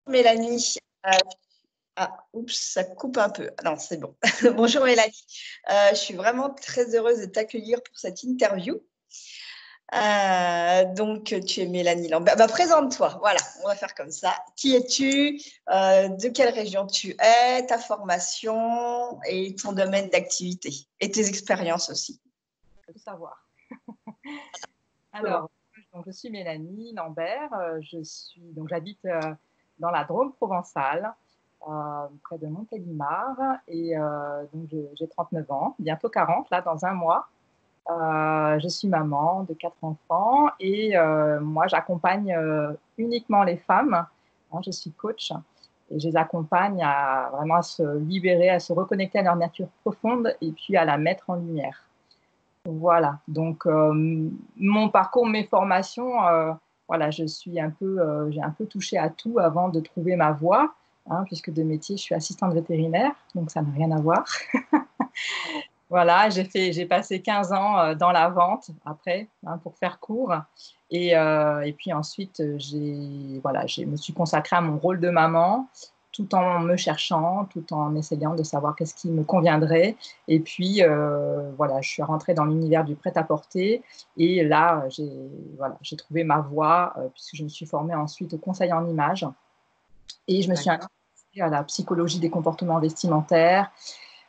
Mélanie. Oups, ça coupe un peu. Non, c'est bon. Bonjour Mélanie. Je suis vraiment très heureuse de t'accueillir pour cette interview. Donc, tu es Mélanie Lambert. Présente-toi. Voilà, on va faire comme ça. Qui es-tu? De quelle région tu es? Ta formation et ton domaine d'activité et tes expériences aussi. Tout savoir. Alors, donc, je suis Mélanie Lambert. J'habite dans la Drôme provençale, près de Montélimar, et donc j'ai 39 ans, bientôt 40 là dans un mois. Je suis maman de 4 enfants et moi j'accompagne uniquement les femmes. Je suis coach et je les accompagne à vraiment à se libérer, à se reconnecter à leur nature profonde et puis à la mettre en lumière. Voilà, donc mon parcours, mes formations, voilà, j'ai un peu touché à tout avant de trouver ma voie, puisque de métier, je suis assistante vétérinaire, donc ça n'a rien à voir. Voilà, j'ai passé 15 ans dans la vente après, pour faire court. Et puis ensuite, je me suis consacrée à mon rôle de maman, tout en me cherchant, tout en essayant de savoir qu'est-ce qui me conviendrait. Et puis, voilà, je suis rentrée dans l'univers du prêt-à-porter. Et là, j'ai trouvé ma voie, puisque je me suis formée ensuite au conseil en images. Et je me suis intéressée à la psychologie des comportements vestimentaires.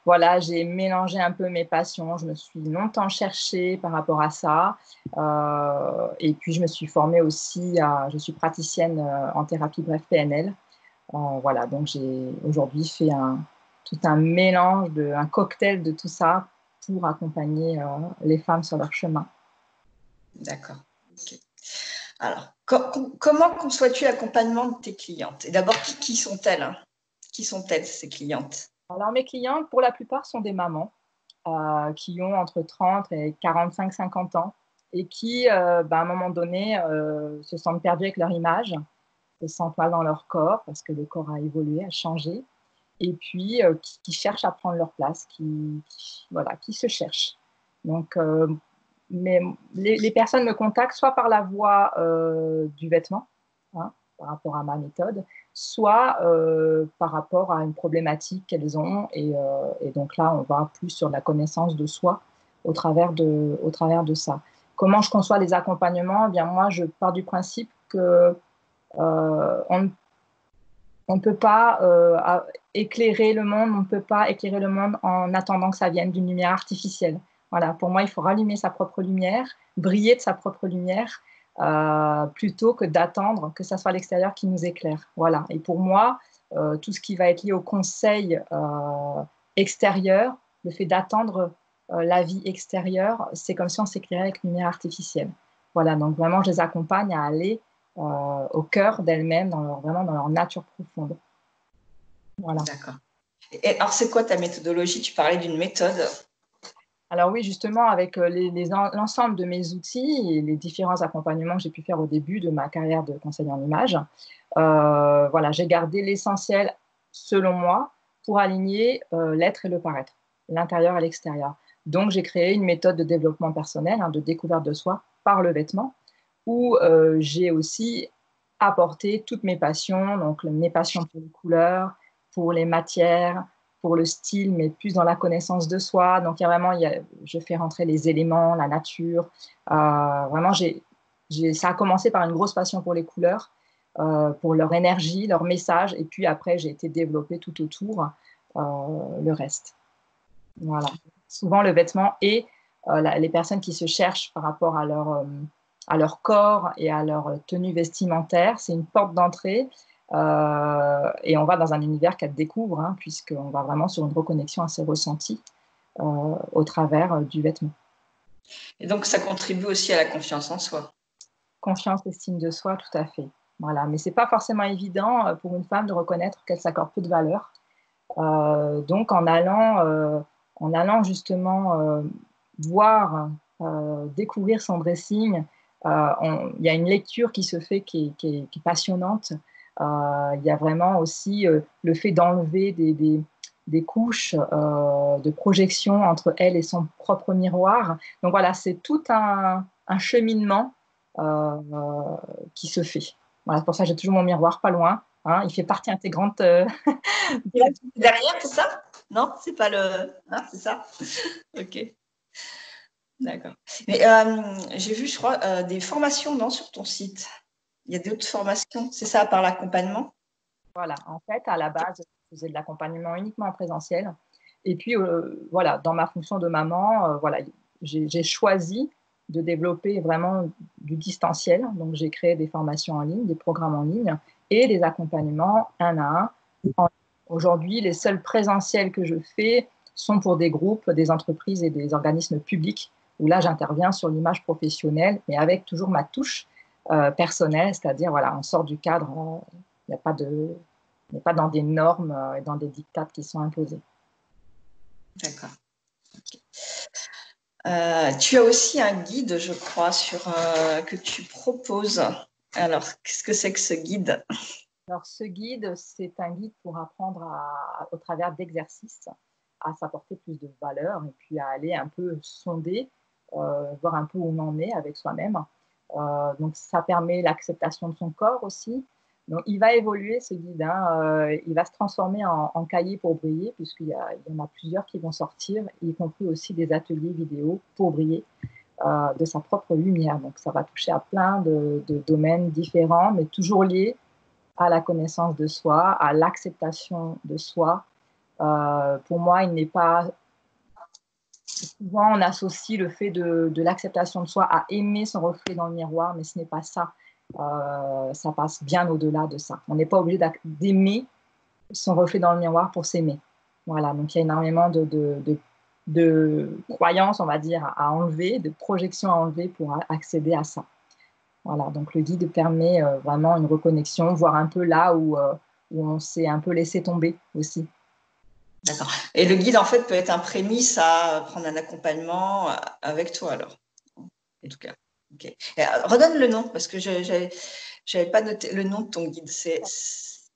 Voilà, j'ai mélangé un peu mes passions. Je me suis longtemps cherchée par rapport à ça. Et puis, je me suis formée aussi je suis praticienne en thérapie bref PNL. Voilà, donc j'ai aujourd'hui fait tout un mélange, un cocktail de tout ça pour accompagner les femmes sur leur chemin. D'accord. Okay. Alors, comment conçois-tu l'accompagnement de tes clientes? Et d'abord, qui sont-elles? Qui sont-elles, ces clientes? Alors, mes clientes, pour la plupart, sont des mamans qui ont entre 30 et 45-50 ans et qui, à un moment donné, se sentent perdues avec leur image, se sentent mal dans leur corps parce que le corps a évolué, a changé, et puis qui cherchent à prendre leur place, qui se cherchent. Donc, mais les personnes me contactent soit par la voie du vêtement, par rapport à ma méthode, soit par rapport à une problématique qu'elles ont. Et donc là, on va plus sur la connaissance de soi au travers de ça. Comment je conçois les accompagnements? Eh bien, moi, je pars du principe que on ne peut pas éclairer le monde, on ne peut pas éclairer le monde en attendant que ça vienne d'une lumière artificielle. Voilà, pour moi, il faut rallumer sa propre lumière, briller de sa propre lumière, plutôt que d'attendre que ça soit l'extérieur qui nous éclaire. Voilà. Et pour moi, tout ce qui va être lié au conseil extérieur, le fait d'attendre la vie extérieure, c'est comme si on s'éclairait avec une lumière artificielle. Voilà, donc vraiment, je les accompagne à aller au cœur d'elles-mêmes, vraiment dans leur nature profonde. Voilà. D'accord. Et alors, c'est quoi ta méthodologie? Tu parlais d'une méthode. Alors oui, justement, avec l'ensemble de mes outils et les différents accompagnements que j'ai pu faire au début de ma carrière de conseiller en images, voilà, j'ai gardé l'essentiel, selon moi, pour aligner l'être et le paraître, l'intérieur et l'extérieur. Donc, j'ai créé une méthode de développement personnel, de découverte de soi par le vêtement, où j'ai aussi apporté toutes mes passions, donc mes passions pour les couleurs, pour les matières, pour le style, mais plus dans la connaissance de soi. Donc, je fais rentrer les éléments, la nature. Vraiment, ça a commencé par une grosse passion pour les couleurs, pour leur énergie, leur message. Et puis après, j'ai été développée tout autour le reste. Voilà. Souvent, le vêtement et les personnes qui se cherchent par rapport à leur corps et à leur tenue vestimentaire, c'est une porte d'entrée. Et on va dans un univers qu'elle découvre, puisqu'on va vraiment sur une reconnexion à ses ressentis au travers du vêtement. Et donc, ça contribue aussi à la confiance en soi. Confiance, estime de soi, tout à fait. Voilà. Mais ce n'est pas forcément évident pour une femme de reconnaître qu'elle s'accorde peu de valeur. Donc, en allant justement voir, découvrir son dressing, il y a une lecture qui se fait qui est passionnante. Il y a vraiment aussi le fait d'enlever des couches de projection entre elle et son propre miroir. Donc voilà, c'est tout un cheminement qui se fait. Voilà, c'est pour ça que j'ai toujours mon miroir pas loin Hein, il fait partie intégrante. Derrière, c'est ça? Non, c'est pas le. Ah, c'est ça? Ok, d'accord. Mais j'ai vu, je crois, des formations non, sur ton site. Il y a d'autres formations, c'est ça, par l'accompagnement? Voilà, en fait, à la base, je faisais de l'accompagnement uniquement en présentiel. Et puis, voilà, dans ma fonction de maman, voilà, j'ai choisi de développer vraiment du distanciel. Donc, j'ai créé des formations en ligne, des programmes en ligne et des accompagnements un à un. Aujourd'hui, les seuls présentiels que je fais sont pour des groupes, des entreprises et des organismes publics, où là, j'interviens sur l'image professionnelle, mais avec toujours ma touche personnelle, c'est-à-dire, voilà, on sort du cadre, il n'y a pas de, on n'est pas dans des normes et dans des dictats qui sont imposés. D'accord. Okay. Tu as aussi un guide, je crois, que tu proposes. Alors, qu'est-ce que c'est que ce guide? Alors, ce guide, c'est un guide pour apprendre au travers d'exercices à s'apporter plus de valeur et puis à aller un peu sonder, voir un peu où on en est avec soi-même. Donc, ça permet l'acceptation de son corps aussi. Donc, il va évoluer, ce guide. Hein, il va se transformer en cahier pour briller, puisqu'il y en a plusieurs qui vont sortir, y compris aussi des ateliers vidéo pour briller de sa propre lumière. Donc, ça va toucher à plein de domaines différents, mais toujours liés à la connaissance de soi, à l'acceptation de soi. Pour moi, il n'est pas... Souvent, on associe le fait de l'acceptation de soi à aimer son reflet dans le miroir, mais ce n'est pas ça. Ça passe bien au-delà de ça. On n'est pas obligé d'aimer son reflet dans le miroir pour s'aimer. Voilà, donc il y a énormément de croyances, on va dire, à enlever, de projections à enlever pour accéder à ça. Voilà, donc le guide permet vraiment une reconnexion, voir un peu là où on s'est un peu laissé tomber aussi. D'accord. Et le guide, en fait, peut être un prémisse à prendre un accompagnement avec toi, alors, en tout cas. Okay. Et, redonne le nom, parce que je n'avais pas noté le nom de ton guide.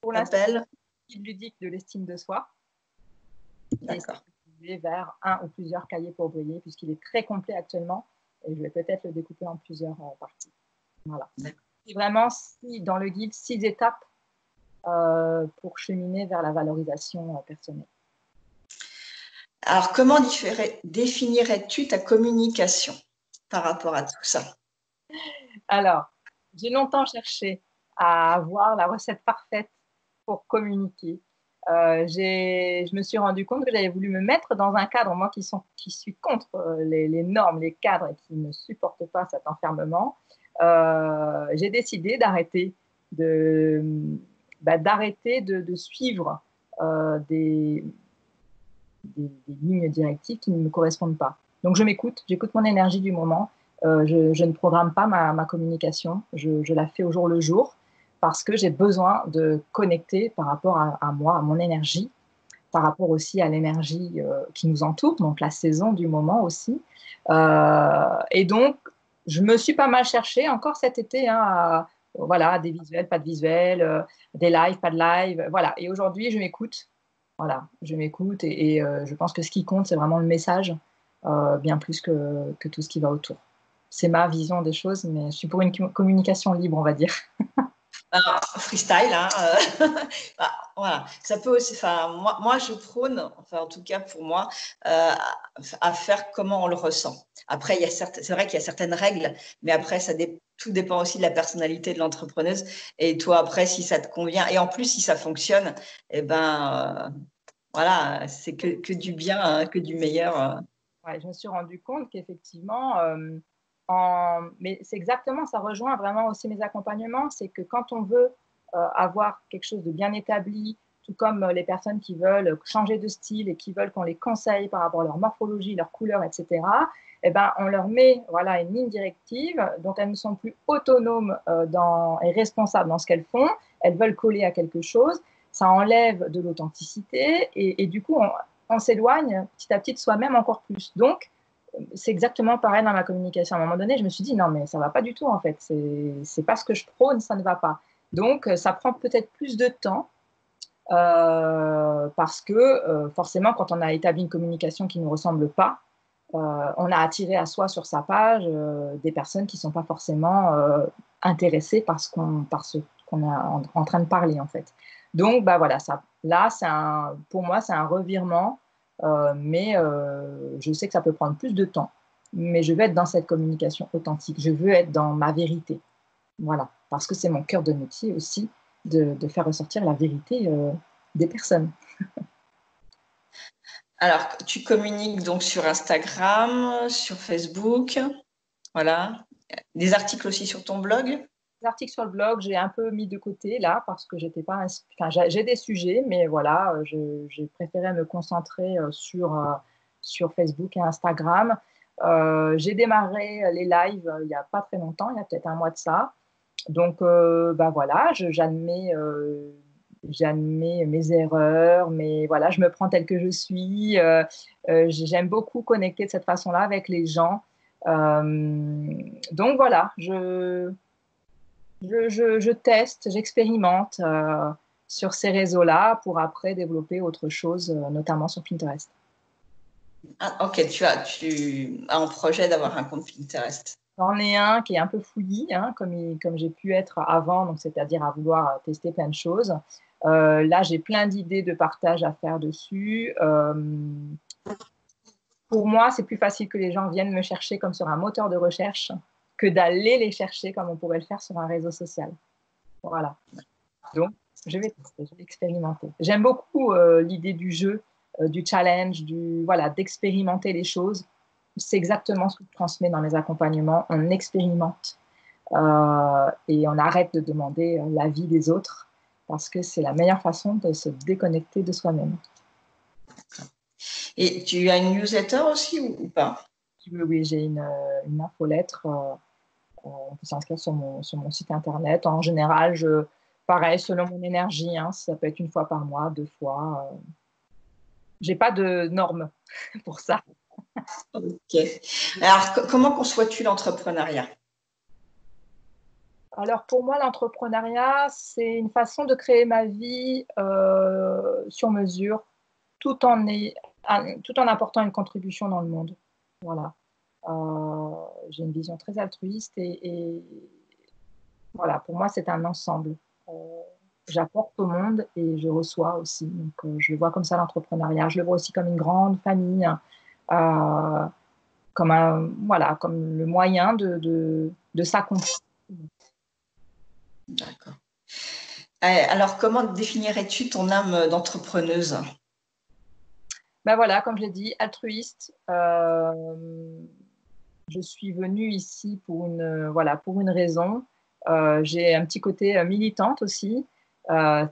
Pour l'instant, guide ludique de l'estime de soi. D'accord. Et vers un ou plusieurs cahiers pour briller, puisqu'il est très complet actuellement, et je vais peut-être le découper en plusieurs parties. Voilà. C'est vraiment dans le guide 6 étapes pour cheminer vers la valorisation personnelle. Alors, comment définirais-tu ta communication par rapport à tout ça? Alors, j'ai longtemps cherché à avoir la recette parfaite pour communiquer. Je me suis rendu compte que j'avais voulu me mettre dans un cadre, moi qui suis contre les normes, les cadres et qui ne supporte pas cet enfermement. J'ai décidé d'arrêter de suivre des lignes directives qui ne me correspondent pas. Donc, j'écoute mon énergie du moment. Je ne programme pas ma communication, je la fais au jour le jour parce que j'ai besoin de connecter par rapport à moi, à mon énergie, par rapport aussi à l'énergie qui nous entoure, donc la saison du moment aussi. Et donc, je me suis pas mal cherchée encore cet été, hein, voilà, des visuels, pas de visuels, des lives, pas de live, voilà. Et aujourd'hui, je m'écoute. Voilà, je m'écoute et je pense que ce qui compte, c'est vraiment le message, bien plus que tout ce qui va autour. C'est ma vision des choses, mais je suis pour une communication libre, on va dire. Alors, freestyle, hein, bah, voilà. Ça peut aussi, enfin, moi, je prône, enfin, en tout cas pour moi, à faire comment on le ressent. Après, c'est vrai qu'il y a certaines règles, mais après, tout dépend aussi de la personnalité de l'entrepreneuse. Et toi, après, si ça te convient, et en plus, si ça fonctionne, eh ben, voilà, c'est que du bien, hein, que du meilleur. Ouais, je me suis rendu compte qu'effectivement, mais c'est exactement, ça rejoint vraiment aussi mes accompagnements, c'est que quand on veut avoir quelque chose de bien établi, tout comme les personnes qui veulent changer de style et qui veulent qu'on les conseille par rapport à leur morphologie, leur couleur, etc., eh ben, on leur met voilà, une ligne directive dont elles ne sont plus autonomes et responsables dans ce qu'elles font. Elles veulent coller à quelque chose. Ça enlève de l'authenticité et du coup, on s'éloigne petit à petit de soi-même encore plus. Donc, c'est exactement pareil dans ma communication. À un moment donné, je me suis dit, non, mais ça ne va pas du tout, en fait. C'est pas ce que je prône, ça ne va pas. Donc, ça prend peut-être plus de temps parce que, forcément, quand on a établi une communication qui ne nous ressemble pas, on a attiré à soi sur sa page des personnes qui ne sont pas forcément intéressées par ce qu'on est en train de parler, en fait. Donc, bah, voilà, ça, là, pour moi, c'est un revirement, mais je sais que ça peut prendre plus de temps. Mais je veux être dans cette communication authentique. Je veux être dans ma vérité. Voilà, parce que c'est mon cœur de métier aussi de faire ressortir la vérité des personnes. Alors, tu communiques donc sur Instagram, sur Facebook, voilà. Des articles aussi sur ton blog? Les articles sur le blog, j'ai un peu mis de côté là parce que j'étais pas, enfin, j'ai des sujets, mais voilà, j'ai préféré me concentrer sur Facebook et Instagram. J'ai démarré les lives il n'y a pas très longtemps, il y a peut-être un mois de ça. Donc, bah voilà, j'admets mes erreurs, mais voilà, je me prends telle que je suis. J'aime beaucoup connecter de cette façon-là avec les gens. Donc voilà, je teste, j'expérimente sur ces réseaux-là pour après développer autre chose, notamment sur Pinterest. Ah, ok, tu as en projet d'avoir un compte Pinterest. J'en ai un qui est un peu fouillis, hein, comme j'ai pu être avant, donc c'est-à-dire à vouloir tester plein de choses. Là, j'ai plein d'idées de partage à faire dessus. Pour moi, c'est plus facile que les gens viennent me chercher comme sur un moteur de recherche que d'aller les chercher comme on pourrait le faire sur un réseau social. Voilà. Donc, je vais tester, je vais expérimenter. J'aime beaucoup l'idée du jeu, du challenge, voilà, d'expérimenter les choses. C'est exactement ce que je transmets dans mes accompagnements. On expérimente et on arrête de demander l'avis des autres parce que c'est la meilleure façon de se déconnecter de soi-même. Et tu as une newsletter aussi ou pas? Oui, oui, j'ai une infolettre. On peut s'inscrire sur mon site internet. En général, pareil, selon mon énergie, hein, ça peut être une fois par mois, 2 fois. J'ai pas de normes pour ça. Ok. Alors, comment conçois-tu l'entrepreneuriat? Alors pour moi, l'entrepreneuriat, c'est une façon de créer ma vie sur mesure, tout tout en apportant une contribution dans le monde. Voilà. J'ai une vision très altruiste et voilà, pour moi, c'est un ensemble. Euh, J'apporte au monde et je reçois aussi. Donc, je le vois comme ça, l'entrepreneuriat. Je le vois aussi comme une grande famille, euh, voilà, comme le moyen de s'accomplir. D'accord. Alors, comment définirais-tu ton âme d'entrepreneuse? Ben voilà, comme je l'ai dit, altruiste. Je suis venue ici voilà, pour une raison. J'ai un petit côté militante aussi,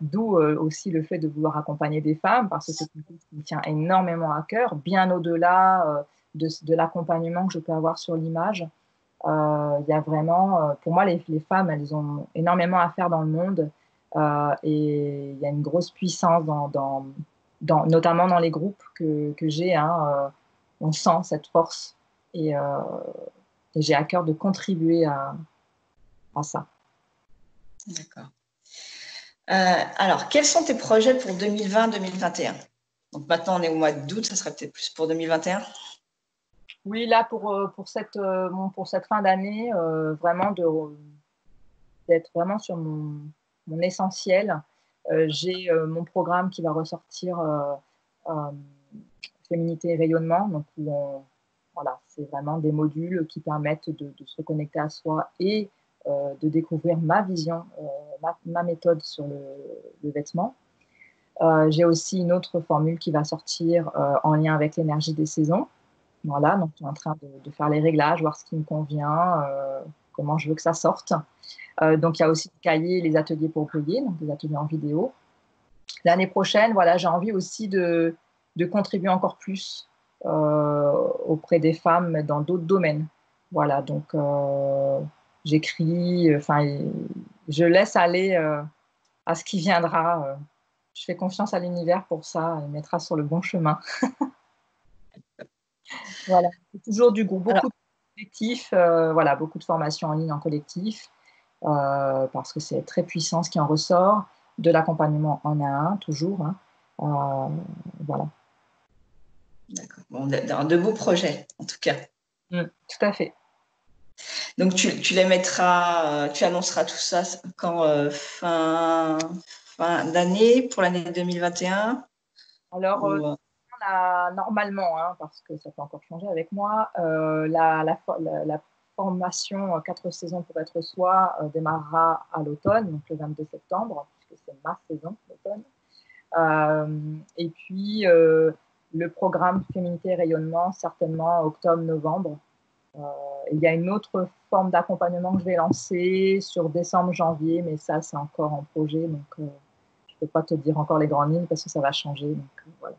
d'où aussi le fait de vouloir accompagner des femmes, parce que c'est quelque chose qui me tient énormément à cœur, bien au-delà de l'accompagnement que je peux avoir sur l'image. Il y a vraiment, pour moi, les femmes, elles ont énormément à faire dans le monde et il y a une grosse puissance notamment dans les groupes que j'ai. Hein, on sent cette force et, euh, et j'ai à cœur de contribuer à ça. D'accord. Alors, quels sont tes projets pour 2020-2021? Donc maintenant, on est au mois d'août, ça serait peut-être plus pour 2021. Oui, là, pour cette fin d'année, vraiment d'être vraiment sur mon essentiel. J'ai mon programme qui va ressortir euh, Féminité et rayonnement, donc voilà, c'est vraiment des modules qui permettent de se reconnecter à soi et de découvrir ma vision, ma méthode sur le vêtement. J'ai aussi une autre formule qui va sortir en lien avec l'énergie des saisons. Voilà, donc je suis en train de faire les réglages, voir ce qui me convient, comment je veux que ça sorte. Donc il y a aussi le cahier, les ateliers pour payer, donc des ateliers en vidéo. L'année prochaine, voilà, j'ai envie aussi de contribuer encore plus auprès des femmes dans d'autres domaines. Voilà, donc j'écris, enfin, je laisse aller à ce qui viendra. Je fais confiance à l'univers pour ça, il mettra sur le bon chemin. Voilà, c'est toujours beaucoup Alors, de collectifs, voilà, beaucoup de formations en ligne en collectif, parce que c'est très puissant ce qui en ressort, de l'accompagnement en à un, toujours. Hein. Voilà. d'accord. Bon, de beaux projets, en tout cas. Tout à fait. Donc, tu les mettras, tu annonceras tout ça quand fin d'année, pour l'année 2021 Alors, ou, normalement, hein, parce que ça peut encore changer avec moi, la formation 4 saisons pour être soi démarrera à l'automne, donc le 22 septembre, puisque c'est ma saison, l'automne. Et puis, le programme Féminité et Rayonnement, certainement octobre-novembre. Il y a une autre forme d'accompagnement que je vais lancer sur décembre-janvier, mais ça, c'est encore en projet, donc je ne peux pas te dire encore les grandes lignes parce que ça va changer. Donc, voilà.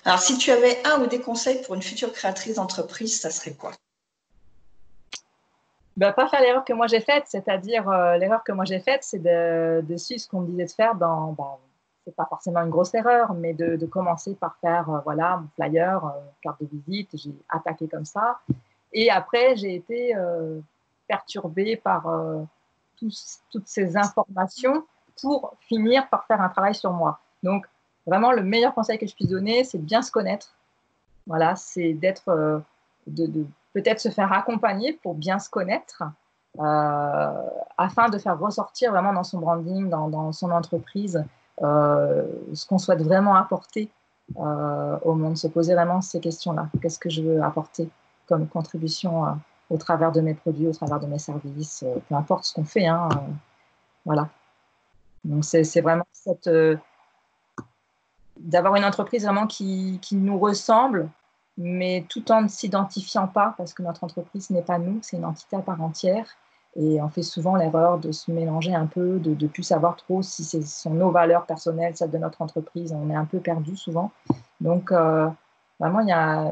Alors, si tu avais un ou des conseils pour une future créatrice d'entreprise, ça serait quoi? Ben, pas faire l'erreur que moi j'ai faite, c'est-à-dire l'erreur que moi j'ai faite, c'est de suivre ce qu'on me disait de faire dans, c'est pas forcément une grosse erreur, mais de commencer par faire voilà, mon flyer, carte de visite, j'ai attaqué comme ça. Et après, j'ai été perturbée par toutes ces informations pour finir par faire un travail sur moi. Donc, vraiment, le meilleur conseil que je puisse donner, c'est de bien se connaître. Voilà, c'est d'être, de peut-être se faire accompagner pour bien se connaître, afin de faire ressortir vraiment dans son branding, dans son entreprise, ce qu'on souhaite vraiment apporter au monde, se poser vraiment ces questions-là. Qu'est-ce que je veux apporter comme contribution au travers de mes produits, au travers de mes services, peu importe ce qu'on fait, hein, voilà. Donc, c'est vraiment d'avoir une entreprise vraiment qui nous ressemble, mais tout en ne s'identifiant pas, parce que notre entreprise n'est pas nous, c'est une entité à part entière. Et on fait souvent l'erreur de se mélanger un peu, de ne plus savoir trop si ce sont nos valeurs personnelles, celles de notre entreprise. On est un peu perdu souvent. Donc, vraiment,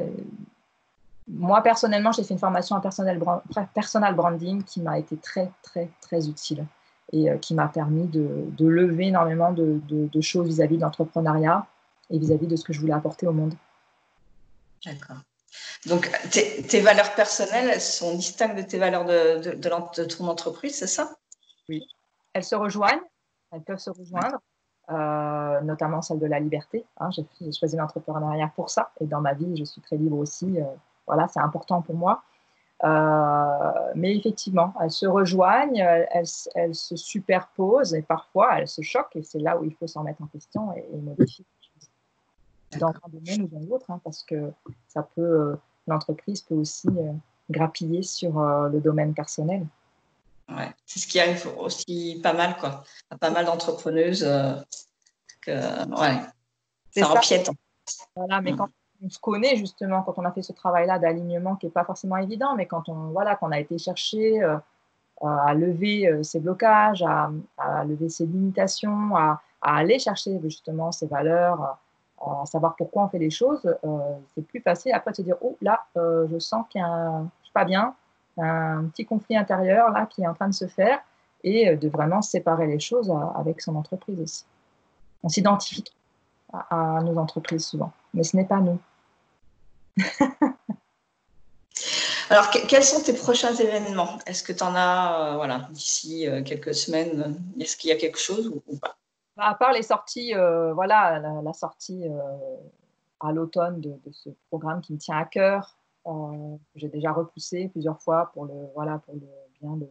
moi, personnellement, j'ai fait une formation en personal branding qui m'a été très, très, très utile et qui m'a permis de lever énormément de choses vis-à-vis de l'entrepreneuriat et vis-à-vis de ce que je voulais apporter au monde. D'accord. Donc, tes valeurs personnelles, elles sont distinctes de tes valeurs de ton entreprise, c'est ça? Oui. Elles se rejoignent, elles peuvent se rejoindre, notamment celle de la liberté. Hein. J'ai choisi l'entrepreneuriat pour ça et dans ma vie, je suis très libre aussi. Voilà, c'est important pour moi. Mais effectivement, elles se rejoignent, elles se superposent et parfois elles se choquent et c'est là où il faut s'en mettre en question et modifier dans un domaine ou dans l'autre, hein, parce que ça peut, l'entreprise peut aussi grappiller sur le domaine personnel. Ouais. C'est ce qui arrive aussi pas mal, quoi. Pas mal d'entrepreneuses ouais, C'est ça ça. empiète. Voilà, mais quand on se connaît justement, quand on a fait ce travail-là d'alignement qui n'est pas forcément évident, mais quand qu'on a été chercher à lever ses blocages, à lever ses limitations, à aller chercher justement ses valeurs, à savoir pourquoi on fait les choses, c'est plus facile après de se dire, oh là, je sens qu'il y a je suis pas bien, un petit conflit intérieur là qui est en train de se faire, et de vraiment séparer les choses avec son entreprise aussi. On s'identifie à nos entreprises souvent, mais ce n'est pas nous. Alors, quels sont tes prochains événements? Est-ce que tu en as, voilà, d'ici quelques semaines? Est-ce qu'il y a quelque chose ou pas? À part les sorties, voilà, la sortie à l'automne de ce programme qui me tient à cœur, que j'ai déjà repoussé plusieurs fois pour voilà, pour bien le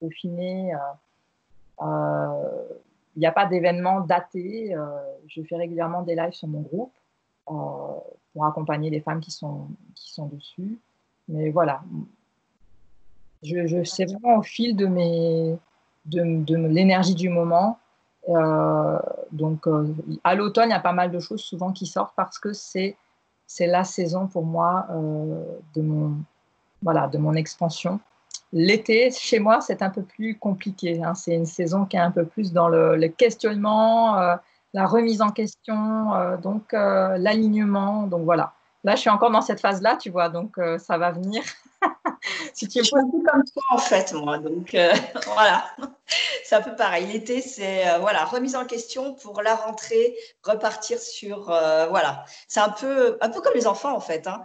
peaufiner. Il n'y a pas d'événement daté. Je fais régulièrement des lives sur mon groupe pour accompagner les femmes qui sont dessus. Mais voilà, c'est vraiment au fil de l'énergie du moment. Donc, à l'automne, il y a pas mal de choses souvent qui sortent parce que c'est la saison pour moi de mon expansion. L'été, chez moi, c'est un peu plus compliqué. Hein. C'est une saison qui est un peu plus dans le questionnement, la remise en question, donc l'alignement. Donc voilà. Là, je suis encore dans cette phase-là, tu vois, donc ça va venir. Si tu me poses tout comme toi, en fait, moi. Donc, voilà. C'est un peu pareil. L'été, c'est voilà, remise en question pour la rentrée, repartir sur voilà. C'est un peu comme les enfants en fait. Hein.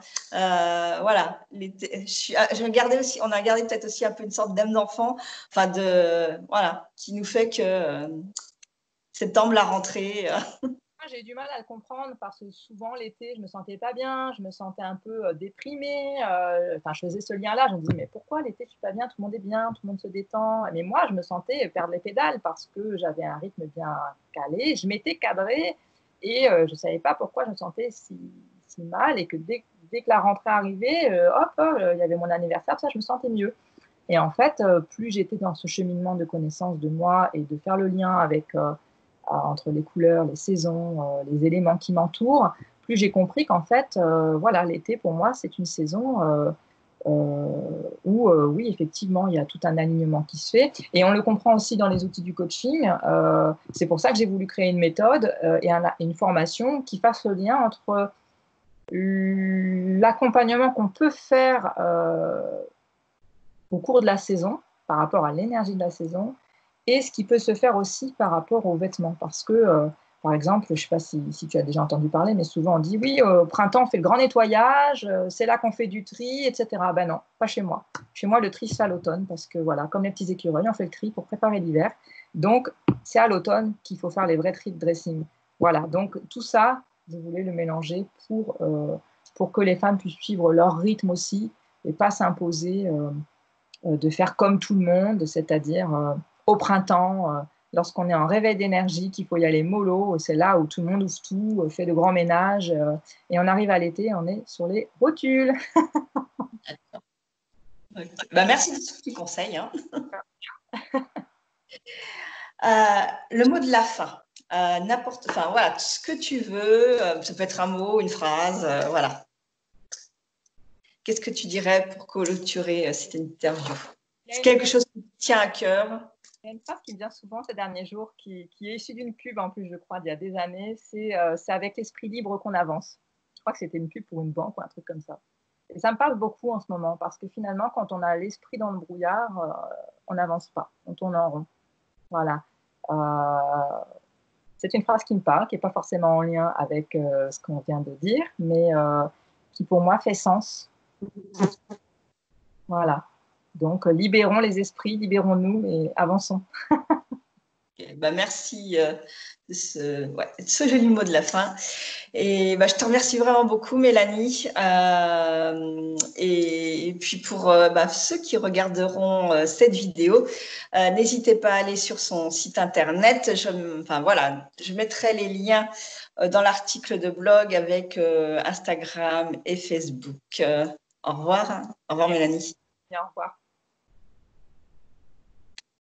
Voilà. On a gardé peut-être aussi un peu une sorte d'âme d'enfant, enfin voilà, qui nous fait que septembre la rentrée. j'ai eu du mal à le comprendre parce que souvent l'été, je me sentais pas bien, je me sentais un peu déprimée. Enfin, je faisais ce lien-là. Je me disais, mais pourquoi l'été, je suis pas bien? Tout le monde est bien, tout le monde se détend. Mais moi, je me sentais perdre les pédales parce que j'avais un rythme bien calé. Je m'étais cadrée et je savais pas pourquoi je me sentais si mal. Et que dès que la rentrée arrivait, hop, il y avait mon anniversaire, ça, je me sentais mieux. Et en fait, plus j'étais dans ce cheminement de connaissance de moi et de faire le lien avec entre les couleurs, les saisons, les éléments qui m'entourent, plus j'ai compris qu'en fait, voilà, l'été pour moi, c'est une saison où, oui, effectivement, il y a tout un alignement qui se fait. Et on le comprend aussi dans les outils du coaching. C'est pour ça que j'ai voulu créer une méthode et une formation qui fasse le lien entre l'accompagnement qu'on peut faire au cours de la saison, par rapport à l'énergie de la saison, et ce qui peut se faire aussi par rapport aux vêtements. Parce que, par exemple, je ne sais pas si tu as déjà entendu parler, mais souvent on dit oui, au printemps on fait le grand nettoyage, c'est là qu'on fait du tri, etc. Ben non, pas chez moi. Chez moi, le tri, c'est à l'automne, parce que voilà, comme les petits écureuils, on fait le tri pour préparer l'hiver. Donc, c'est à l'automne qu'il faut faire les vrais tris de dressing. Voilà, donc tout ça, je voulais le mélanger pour que les femmes puissent suivre leur rythme aussi et pas s'imposer de faire comme tout le monde, c'est-à-dire au printemps, lorsqu'on est en réveil d'énergie, qu'il faut y aller mollo, c'est là où tout le monde ouvre tout, fait de grands ménages, et on arrive à l'été, on est sur les rotules. Bah, merci de ce petit conseil. Hein. Le mot de la fin. Enfin voilà, ce que tu veux, ça peut être un mot, une phrase, voilà. Qu'est-ce que tu dirais pour clôturer cette interview? C'est quelque chose qui te tient à cœur. Il y a une phrase qui me vient souvent ces derniers jours, qui est issue d'une pub en plus, je crois, d'il y a des années. C'est avec l'esprit libre qu'on avance. Je crois que c'était une pub pour une banque ou un truc comme ça. Et ça me parle beaucoup en ce moment parce que finalement, quand on a l'esprit dans le brouillard, on n'avance pas, on tourne en rond. Voilà. C'est une phrase qui me parle, qui n'est pas forcément en lien avec ce qu'on vient de dire, mais qui pour moi fait sens. Voilà. Donc, libérons les esprits, libérons-nous et avançons. Bah, merci de ce joli mot de la fin. Et bah, je te remercie vraiment beaucoup, Mélanie. Et puis pour ceux qui regarderont cette vidéo, n'hésitez pas à aller sur son site internet. Je mettrai les liens dans l'article de blog avec Instagram et Facebook. Au revoir. Au revoir, Mélanie. Bien, au revoir.